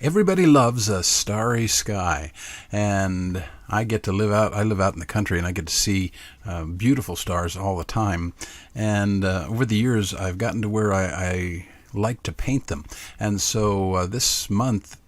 Everybody loves a starry sky, and I get to live out. I live out in the country, and I get to see beautiful stars all the time. And over the years, I've gotten to where I like to paint them. And so this month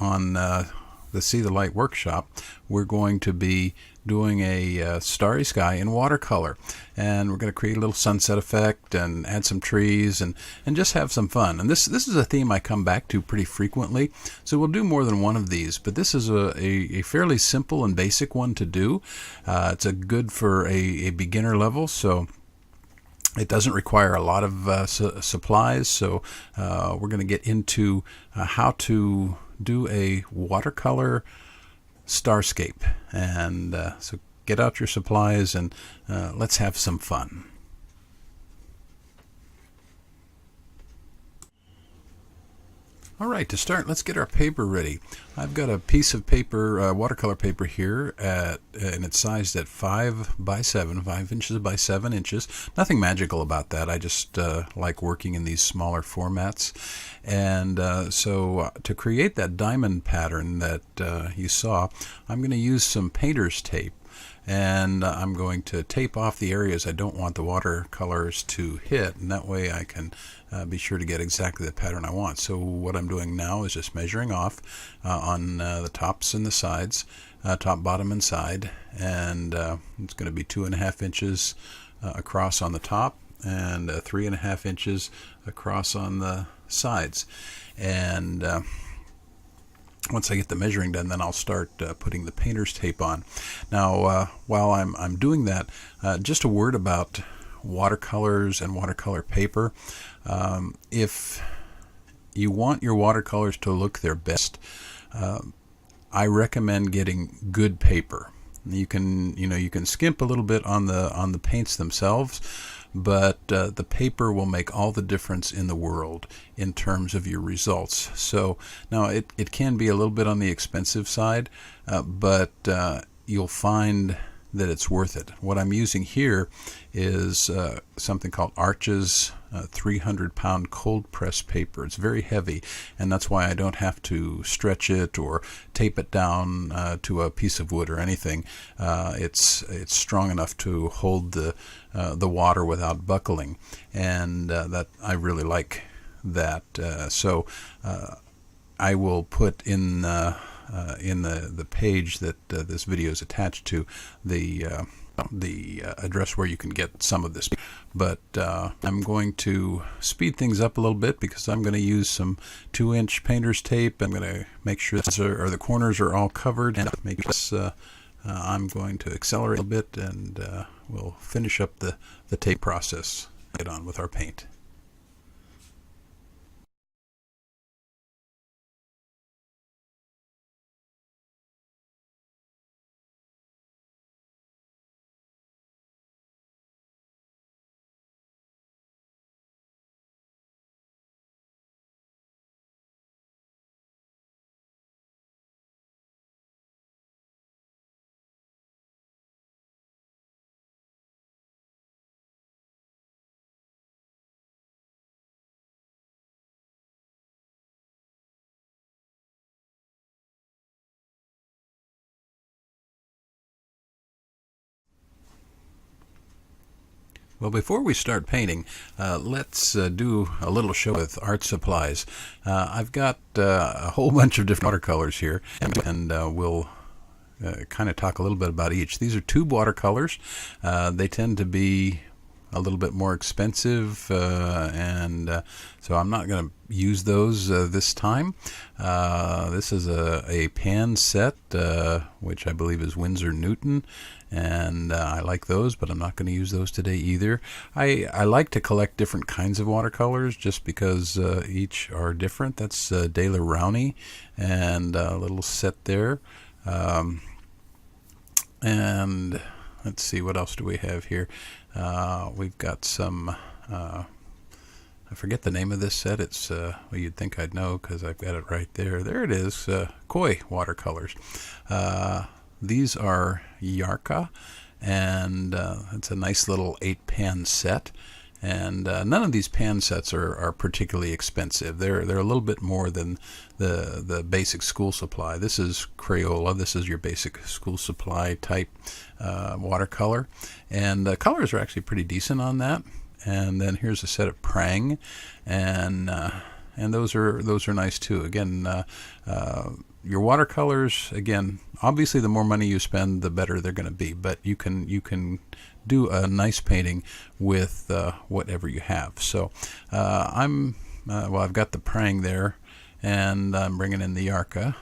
on the See the Light workshop, we're going to be doing a starry sky in watercolor, and we're going to create a little sunset effect and add some trees and just have some fun. And this is a theme I come back to pretty frequently, so we'll do more than one of these, but this is a fairly simple and basic one to do. It's a good for a beginner level, so it doesn't require a lot of supplies. So we're going to get into how to do a watercolor Starscape, and so get out your supplies and let's have some fun. All right, to start, let's get our paper ready. I've got a piece of paper, watercolor paper here, and it's sized at 5 by 7, 5 inches by 7 inches. Nothing magical about that. I just like working in these smaller formats. And so to create that diamond pattern that you saw, I'm going to use some painter's tape. And I'm going to tape off the areas I don't want the watercolors to hit, and that way I can be sure to get exactly the pattern I want. So what I'm doing now is just measuring off on the tops and the sides, top, bottom, and side, and it's going to be 2.5 inches across on the top and 3.5 inches across on the sides. And once I get the measuring done, then I'll start putting the painter's tape on. Now, while I'm doing that, just a word about watercolors and watercolor paper. If you want your watercolors to look their best, I recommend getting good paper. You can skimp a little bit on the paints themselves, but the paper will make all the difference in the world in terms of your results. So now it can be a little bit on the expensive side, but you'll find that it's worth it. What I'm using here is something called Arches 300-pound cold press paper. It's very heavy, and that's why I don't have to stretch it or tape it down to a piece of wood or anything. It's strong enough to hold the water without buckling, and that I really like that. So I will put in the page that this video is attached to the address where you can get some of this. But I'm going to speed things up a little bit because I'm going to use some 2-inch painter's tape. I'm going to make sure the corners are all covered, and make this. I'm going to accelerate a bit, and we'll finish up the tape process. Get on with our paint. Well, before we start painting, let's do a little show with art supplies. I've got a whole bunch of different watercolors here, and we'll kind of talk a little bit about each. These are tube watercolors. They tend to be a little bit more expensive, and so I'm not going to use those this time. This is a pan set, which I believe is Winsor Newton, and I like those, but I'm not going to use those today either. I like to collect different kinds of watercolors just because each are different. That's De La Rowney, and a little set there. And let's see, what else do we have here? We've got some, I forget the name of this set. It's, well, you'd think I'd know because I've got it right there. There it is, Koi watercolors. These are Yarka, and it's a nice little 8-pan set. And none of these pan sets are particularly expensive. They're a little bit more than the basic school supply. This is Crayola. This is your basic school supply type watercolor, and colors are actually pretty decent on that. And then here's a set of Prang, and those are nice too. Again, your watercolors, again, obviously the more money you spend, the better they're going to be. But you can do a nice painting with whatever you have. So I've got the Prang there, and I'm bringing in the Yarka.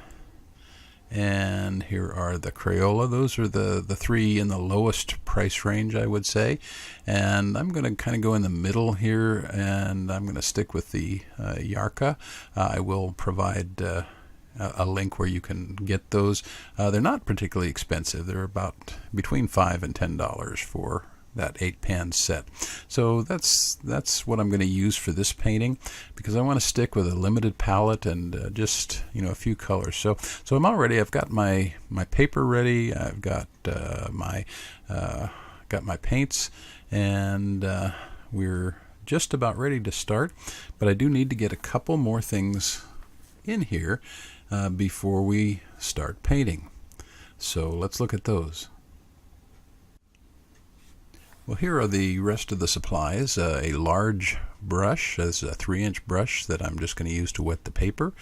And here are the Crayola. Those are the three in the lowest price range, I would say. And I'm going to kind of go in the middle here, and I'm going to stick with the Yarka. I will provide a link where you can get those. They're not particularly expensive. They're about between $5 and $10 for that 8-pan set. So that's what I'm going to use for this painting, because I want to stick with a limited palette and just a few colors. So I've got my paper ready. I've got my paints, and we're just about ready to start. But I do need to get a couple more things in here before we start painting. So let's look at those. Well, here are the rest of the supplies. A large brush. This is a 3-inch brush that I'm just going to use to wet the paper.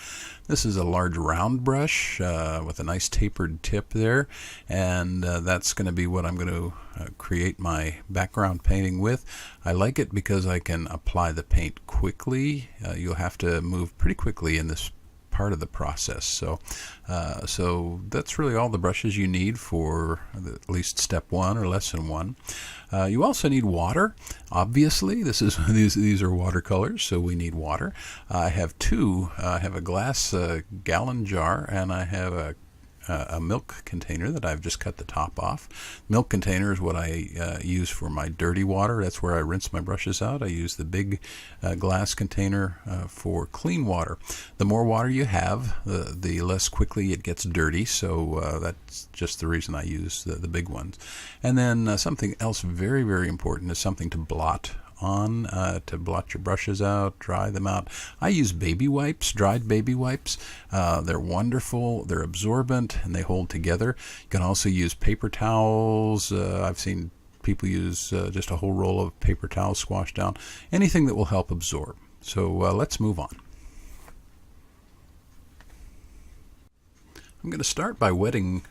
This is a large round brush with a nice tapered tip there, and that's going to be what I'm going to create my background painting with. I like it because I can apply the paint quickly. You'll have to move pretty quickly in this part of the process. So that's really all the brushes you need for at least step 1 or lesson 1. You also need water. Obviously, these are watercolors, so we need water. I have two. I have a glass gallon jar, and I have a milk container that I've just cut the top off. Milk container is what I use for my dirty water. That's where I rinse my brushes out. I use the big glass container for clean water. The more water you have, the less quickly it gets dirty, so that's just the reason I use the big ones. And then something else very, very important is something to blot on, to blot your brushes out, dry them out. I use baby wipes, dried baby wipes. They're wonderful, they're absorbent, and they hold together. You can also use paper towels. I've seen people use just a whole roll of paper towels squashed down. Anything that will help absorb. So let's move on. I'm going to start by wetting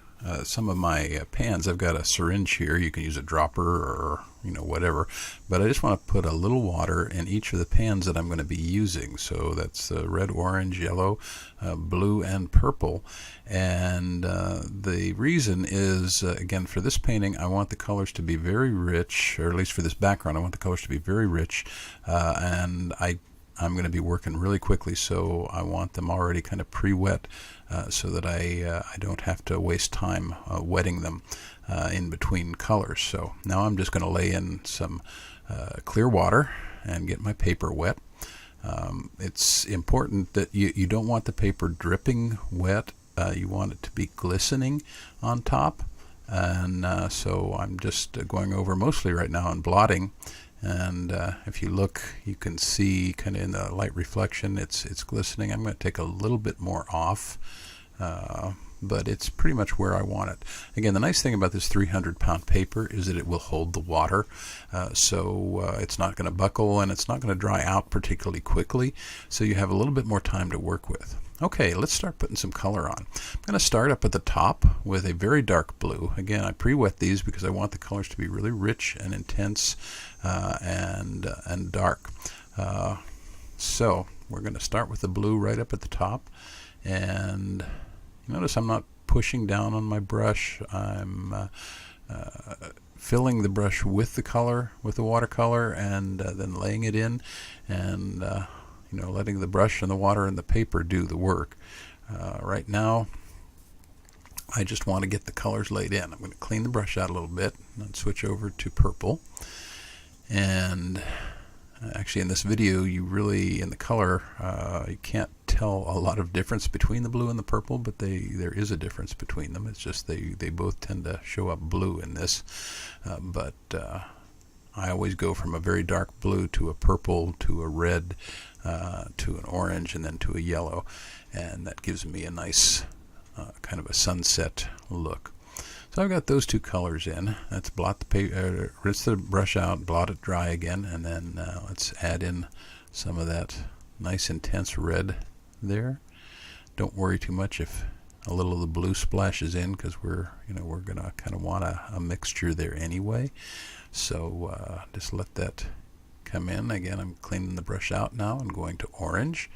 some of my pans. I've got a syringe here. You can use a dropper or whatever, but I just want to put a little water in each of the pans that I'm going to be using. So that's red, orange, yellow, blue, and purple. And the reason is, again, for this painting, I want the colors to be very rich, or at least for this background, I want the colors to be very rich, and I'm going to be working really quickly, so I want them already kind of pre-wet so that I don't have to waste time wetting them in between colors. So now I'm just going to lay in some clear water and get my paper wet. It's important that you don't want the paper dripping wet. You want it to be glistening on top. And so I'm just going over mostly right now and blotting. And if you look, you can see kind of in the light reflection, it's glistening. I'm going to take a little bit more off, but it's pretty much where I want it. Again, the nice thing about this 300-pound paper is that it will hold the water, so it's not going to buckle, and it's not going to dry out particularly quickly, so you have a little bit more time to work with. Okay, let's start putting some color on. I'm going to start up at the top with a very dark blue. Again, I pre-wet these because I want the colors to be really rich and intense and dark. So we're going to start with the blue right up at the top. And notice I'm not pushing down on my brush. I'm filling the brush with the color, with the watercolor, and then laying it in, and letting the brush and the water and the paper do the work. Right now, I just want to get the colors laid in. I'm going to clean the brush out a little bit and switch over to purple. And actually in this video, you really, in the color, you can't tell a lot of difference between the blue and the purple, but there is a difference between them. It's just they both tend to show up blue in this. But I always go from a very dark blue to a purple to a red to an orange and then to a yellow, and that gives me a nice kind of a sunset look. So I've got those two colors in. Let's blot the paper, rinse the brush out, blot it dry again, and then let's add in some of that nice intense red there. Don't worry too much if a little of the blue splashes in, because we're gonna kind of want a mixture there anyway. So just let that come in. Again, I'm cleaning the brush out now and going to orange.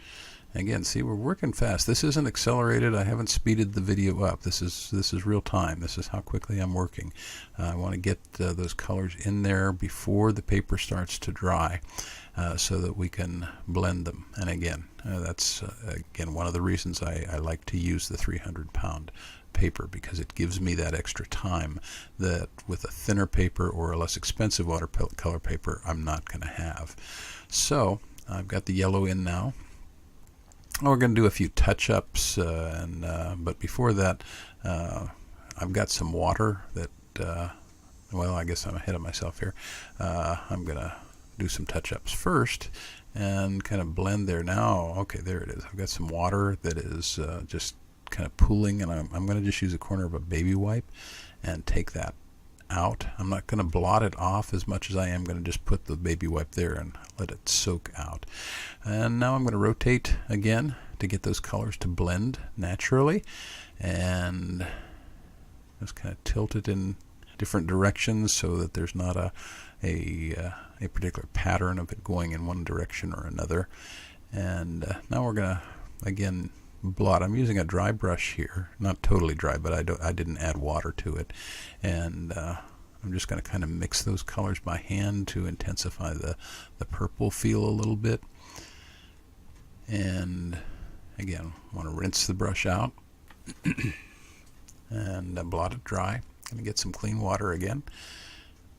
Again, see, we're working fast. This isn't accelerated. I haven't speeded the video up. This is real time. This is how quickly I'm working. I want to get those colors in there before the paper starts to dry, so that we can blend them. And again, that's again one of the reasons I like to use the 300-pound paper, because it gives me that extra time that with a thinner paper or a less expensive watercolor paper I'm not going to have. So I've got the yellow in now. We're going to do a few touch-ups, but before that, I've got some water that, well, I guess I'm ahead of myself here. I'm going to do some touch-ups first and kind of blend there now. Okay, there it is. I've got some water that is just kind of pooling, and I'm going to just use a corner of a baby wipe and take that out. I'm not going to blot it off as much as I am going to just put the baby wipe there and let it soak out. And now I'm going to rotate again to get those colors to blend naturally, and just kind of tilt it in different directions so that there's not a particular pattern of it going in one direction or another. And now we're going to again blot. I'm using a dry brush here, not totally dry, but I didn't add water to it, and I'm just going to kind of mix those colors by hand to intensify the purple feel a little bit. And again, want to rinse the brush out and blot it dry. Going to get some clean water again.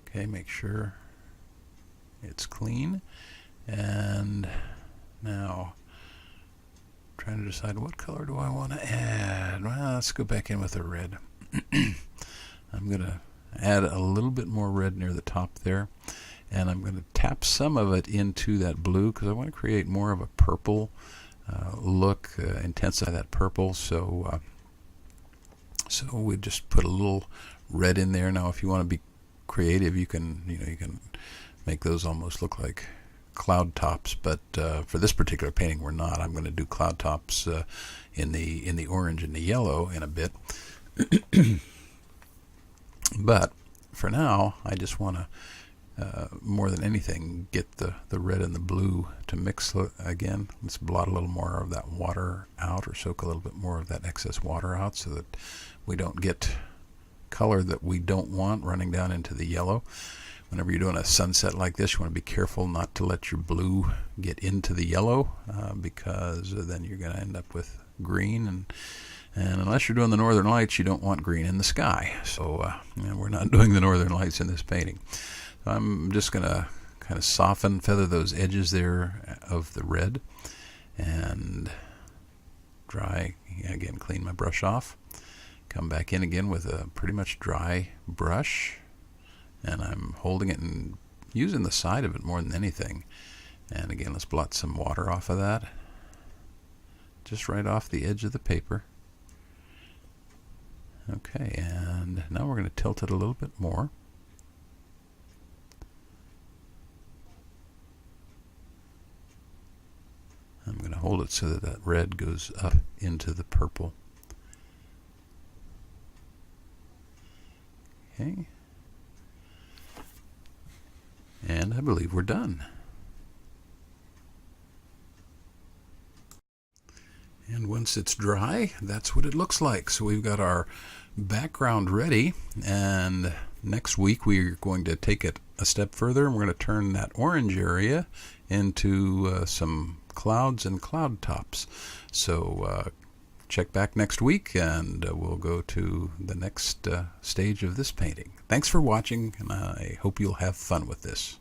Okay, make sure it's clean. And now trying to decide what color do I want to add. Well, let's go back in with the red. I'm going to add a little bit more red near the top there, and I'm going to tap some of it into that blue because I want to create more of a purple look, intensify that purple. So we just put a little red in there. Now, if you want to be creative, you can make those almost look like cloud tops, but for this particular painting we're not. I'm going to do cloud tops in the orange and the yellow in a bit. But for now I just want to more than anything get the red and the blue to mix again. Let's blot a little more of that water out, or soak a little bit more of that excess water out, so that we don't get color that we don't want running down into the yellow. Whenever you're doing a sunset like this, you want to be careful not to let your blue get into the yellow, because then you're going to end up with green, and unless you're doing the northern lights, you don't want green in the sky. So we're not doing the northern lights in this painting. So I'm just going to kind of feather those edges there of the red, and dry again, clean my brush off, come back in again with a pretty much dry brush, and I'm holding it and using the side of it more than anything. And again, let's blot some water off of that, just right off the edge of the paper. Okay, and now we're going to tilt it a little bit more. I'm going to hold it so that that red goes up into the purple. Okay. And I believe we're done. And once it's dry, that's what it looks like. So we've got our background ready, and next week we're going to take it a step further, and we're going to turn that orange area into some clouds and cloud tops. So check back next week, and we'll go to the next stage of this painting. Thanks for watching, and I hope you'll have fun with this.